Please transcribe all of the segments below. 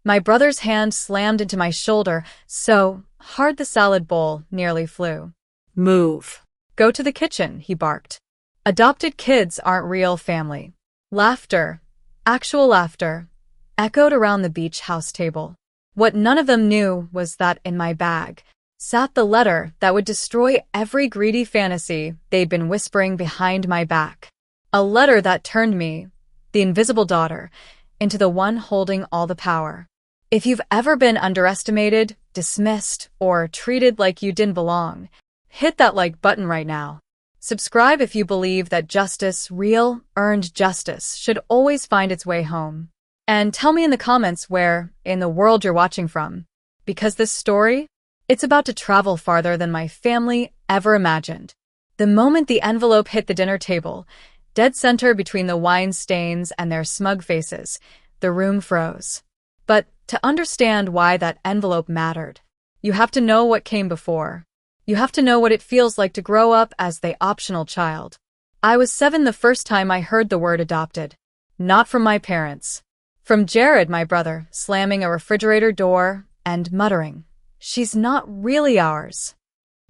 My brother's hand slammed into my shoulder so hard the salad bowl nearly flew. "Move. Go to the kitchen," he barked. Adopted kids aren't real family. Laughter, actual laughter, echoed around the beach house table. What none of them knew was that in my bag sat the letter that would destroy every greedy fantasy they'd been whispering behind my back. A letter that turned me, the invisible daughter, into the one holding all the power. If you've ever been underestimated, dismissed, or treated like you didn't belong, hit that like button right now. Subscribe if you believe that justice, real, earned justice, should always find its way home. And tell me in the comments where in the world you're watching from. Because this story, it's about to travel farther than my family ever imagined. The moment the envelope hit the dinner table, dead center between the wine stains and their smug faces, the room froze. But to understand why that envelope mattered, you have to know what came before. You have to know what it feels like to grow up as the optional child. I was 7 the first time I heard the word adopted. Not from my parents. From Jared, my brother, slamming a refrigerator door and muttering, "She's not really ours."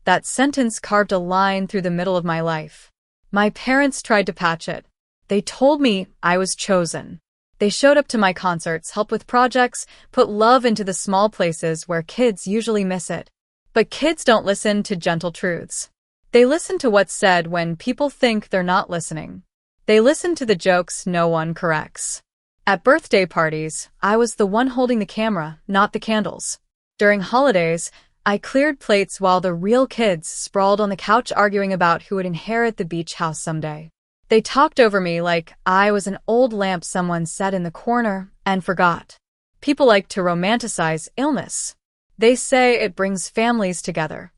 That sentence carved a line through the middle of my life. My parents tried to patch it. They told me I was chosen. They showed up to my concerts, helped with projects, put love into the small places where kids usually miss it. But kids don't listen to gentle truths. They listen to what's said when people think they're not listening. They listen to the jokes no one corrects. At birthday parties, I was the one holding the camera, not the candles. During holidays, I cleared plates while the real kids sprawled on the couch arguing about who would inherit the beach house someday. They talked over me like I was an old lamp someone set in the corner and forgot. People like to romanticize illness. They say it brings families together.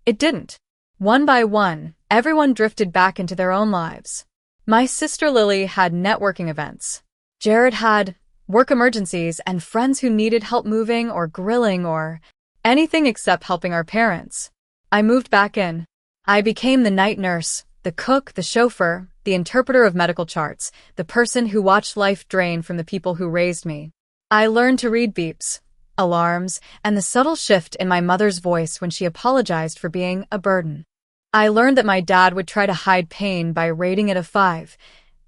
It didn't. One by one, everyone drifted back into their own lives. My sister Lily had networking events. Jared had work emergencies and friends who needed help moving or grilling or anything except helping our parents. I moved back in. I became the night nurse, the cook, the chauffeur, the interpreter of medical charts, the person who watched life drain from the people who raised me. I learned to read beeps, alarms, and the subtle shift in my mother's voice when she apologized for being a burden. I learned that my dad would try to hide pain by rating it a 5,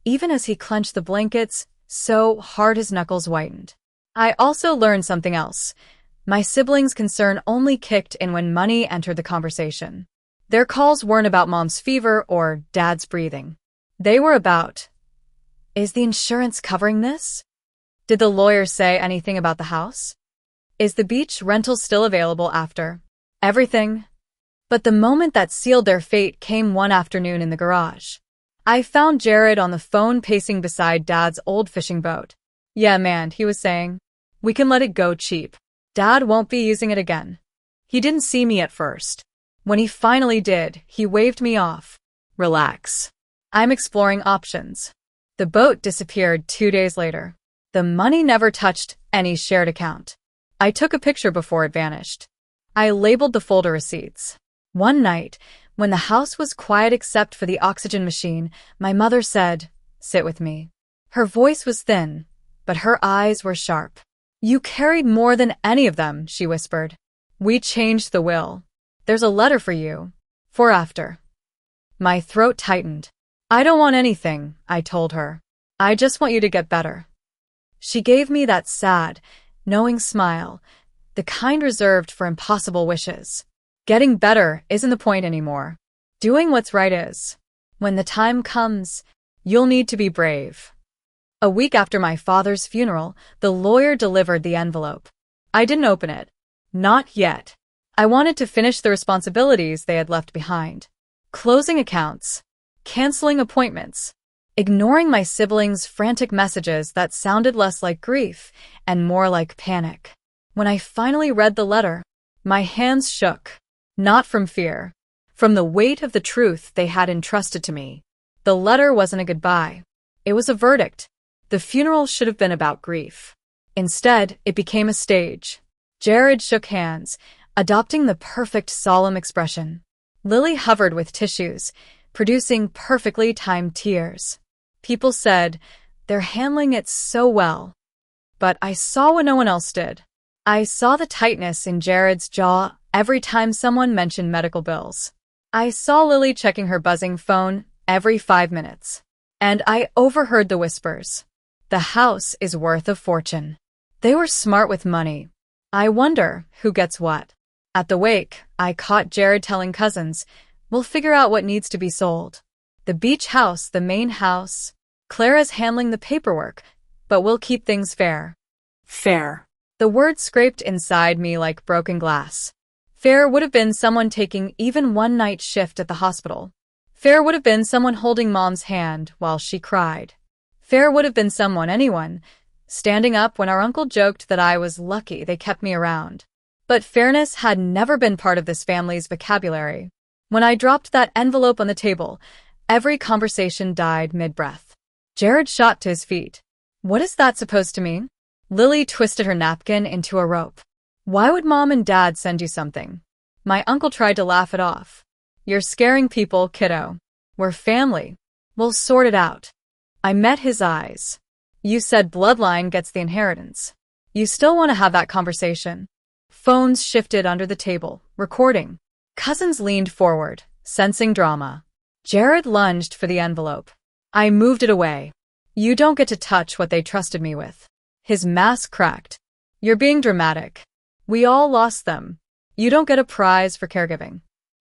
even as he clenched the blankets so hard his knuckles whitened. I also learned something else. My siblings' concern only kicked in when money entered the conversation. Their calls weren't about mom's fever or dad's breathing. They were about, is the insurance covering this? Did the lawyer say anything about the house? Is the beach rental still available after everything? But the moment that sealed their fate came one afternoon in the garage. I found Jared on the phone pacing beside Dad's old fishing boat. "Yeah, man," he was saying. "We can let it go cheap. Dad won't be using it again." He didn't see me at first. When he finally did, he waved me off. "Relax. I'm exploring options." The boat disappeared 2 days later. The money never touched any shared account. I took a picture before it vanished. I labeled the folder receipts. One night, when the house was quiet except for the oxygen machine, my mother said, "Sit with me." Her voice was thin, but her eyes were sharp. "You carried more than any of them," she whispered. "We changed the will. There's a letter for you. For after." My throat tightened. "I don't want anything," I told her. "I just want you to get better." She gave me that sad, knowing smile, the kind reserved for impossible wishes. Getting better isn't the point anymore. Doing what's right is. When the time comes, you'll need to be brave. A week after my father's funeral, the lawyer delivered the envelope. I didn't open it. Not yet. I wanted to finish the responsibilities they had left behind. Closing accounts, canceling appointments, ignoring my siblings' frantic messages that sounded less like grief and more like panic. When I finally read the letter, my hands shook. Not from fear, from the weight of the truth they had entrusted to me. The letter wasn't a goodbye. It was a verdict. The funeral should have been about grief. Instead, it became a stage. Jared shook hands, adopting the perfect solemn expression. Lily hovered with tissues, producing perfectly timed tears. People said, "They're handling it so well." but I saw what no one else did. I saw the tightness in Jared's jaw every time someone mentioned medical bills. I saw Lily checking her buzzing phone every 5 minutes. And I overheard the whispers. The house is worth a fortune. They were smart with money. I wonder who gets what. At the wake, I caught Jared telling cousins, "We'll figure out what needs to be sold. The beach house, the main house. Clara's handling the paperwork, but we'll keep things fair." Fair. The word scraped inside me like broken glass. Fair would have been someone taking even one night shift at the hospital. Fair would have been someone holding Mom's hand while she cried. Fair would have been anyone, standing up when our uncle joked that I was lucky they kept me around. But fairness had never been part of this family's vocabulary. When I dropped that envelope on the table, every conversation died mid-breath. Jared shot to his feet. "What is that supposed to mean?" Lily twisted her napkin into a rope. "Why would Mom and Dad send you something?" My uncle tried to laugh it off. "You're scaring people, kiddo. We're family. We'll sort it out." I met his eyes. "You said bloodline gets the inheritance. You still want to have that conversation?" Phones shifted under the table, recording. Cousins leaned forward, sensing drama. Jared lunged for the envelope. I moved it away. "You don't get to touch what they trusted me with." His mask cracked. "You're being dramatic. We all lost them. You don't get a prize for caregiving."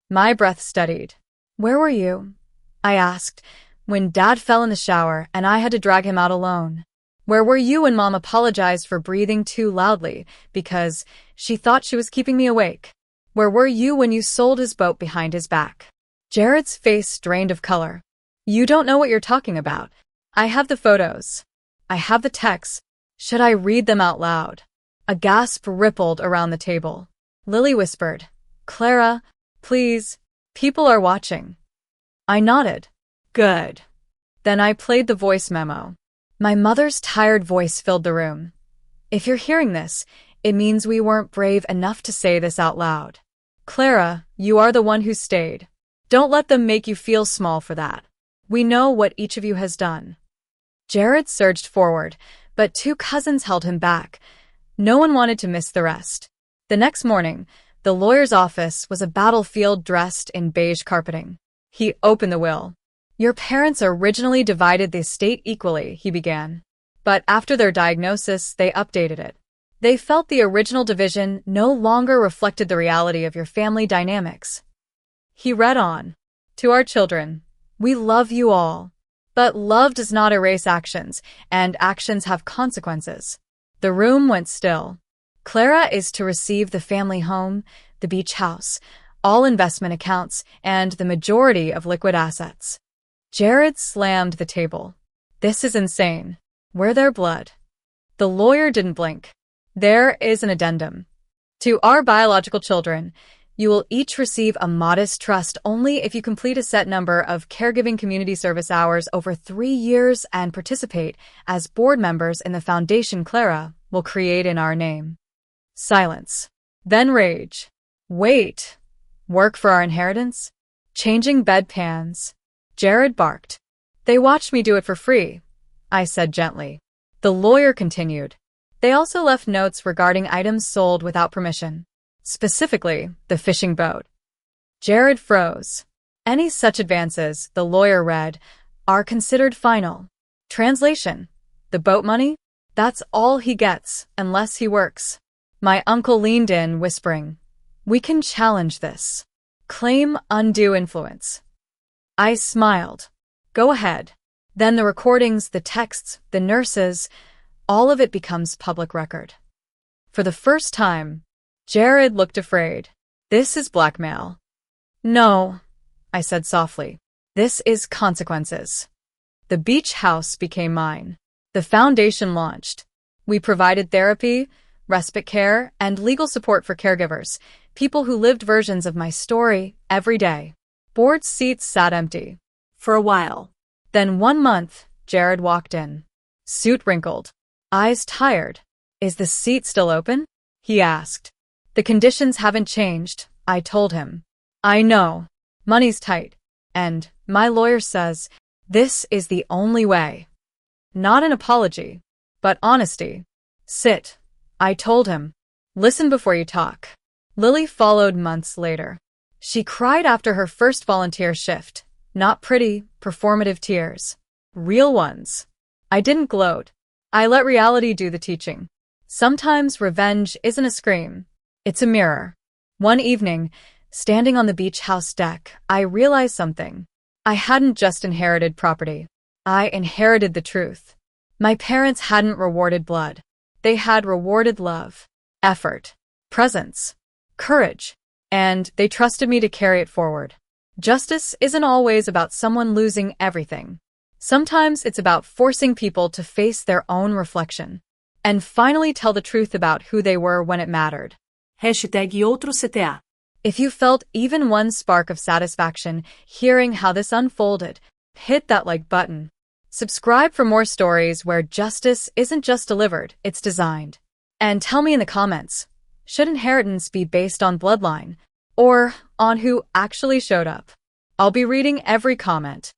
My breath steadied. "Where were you?" I asked, "when Dad fell in the shower and I had to drag him out alone? Where were you when Mom apologized for breathing too loudly because she thought she was keeping me awake? Where were you when you sold his boat behind his back?" Jared's face drained of color. "You don't know what you're talking about. I have the photos. I have the texts. Should I read them out loud?" A gasp rippled around the table. Lily whispered, "Clara, please. People are watching." I nodded. "Good." Then I played the voice memo. My mother's tired voice filled the room. "If you're hearing this, it means we weren't brave enough to say this out loud. Clara, you are the one who stayed. Don't let them make you feel small for that. We know what each of you has done." Jared surged forward, but 2 cousins held him back. No one wanted to miss the rest. The next morning, the lawyer's office was a battlefield dressed in beige carpeting. He opened the will. "Your parents originally divided the estate equally," he began. "But after their diagnosis, they updated it. They felt the original division no longer reflected the reality of your family dynamics." He read on. "To our children, we love you all. But love does not erase actions, and actions have consequences." The room went still. Clara is to receive the family home, the beach house, all investment accounts, and the majority of liquid assets. Jared slammed the table. "This is insane. We're their blood." The lawyer didn't blink. "There is an addendum. To our biological children, you will each receive a modest trust only if you complete a set number of caregiving community service hours over 3 years and participate as board members in the foundation Clara will create in our name." Silence. Then rage. "Wait. Work for our inheritance? Changing bedpans?" Jared barked. "They watched me do it for free," I said gently. The lawyer continued. "They also left notes regarding items sold without permission. Specifically, the fishing boat." Jared froze. "Any such advances," the lawyer read, "are considered final. Translation: the boat money? That's all he gets, unless he works." My uncle leaned in, whispering, "We can challenge this. Claim undue influence." I smiled. "Go ahead. Then the recordings, the texts, the nurses, all of it becomes public record." For the first time, Jared looked afraid. "This is blackmail." "No," I said softly. "This is consequences." The beach house became mine. The foundation launched. We provided therapy, respite care, and legal support for caregivers, people who lived versions of my story every day. Board seats sat empty. For a while. Then one month, Jared walked in. Suit wrinkled. Eyes tired. "Is the seat still open?" he asked. "The conditions haven't changed," I told him. "I know. Money's tight. And my lawyer says this is the only way." Not an apology, but honesty. Sit, I told him. Listen before you talk. Lily followed months later. She cried after her first volunteer shift. Not pretty, performative tears. Real ones. I didn't gloat. I let reality do the teaching. Sometimes revenge isn't a scream. It's a mirror. One evening, standing on the beach house deck, I realized something. I hadn't just inherited property. I inherited the truth. My parents hadn't rewarded blood. They had rewarded love, effort, presence, courage, and they trusted me to carry it forward. Justice isn't always about someone losing everything. Sometimes it's about forcing people to face their own reflection and finally tell the truth about who they were when it mattered. #outro If you felt even one spark of satisfaction hearing how this unfolded, hit that like button. Subscribe for more stories where justice isn't just delivered, it's designed. And tell me in the comments, should inheritance be based on bloodline or on who actually showed up? I'll be reading every comment.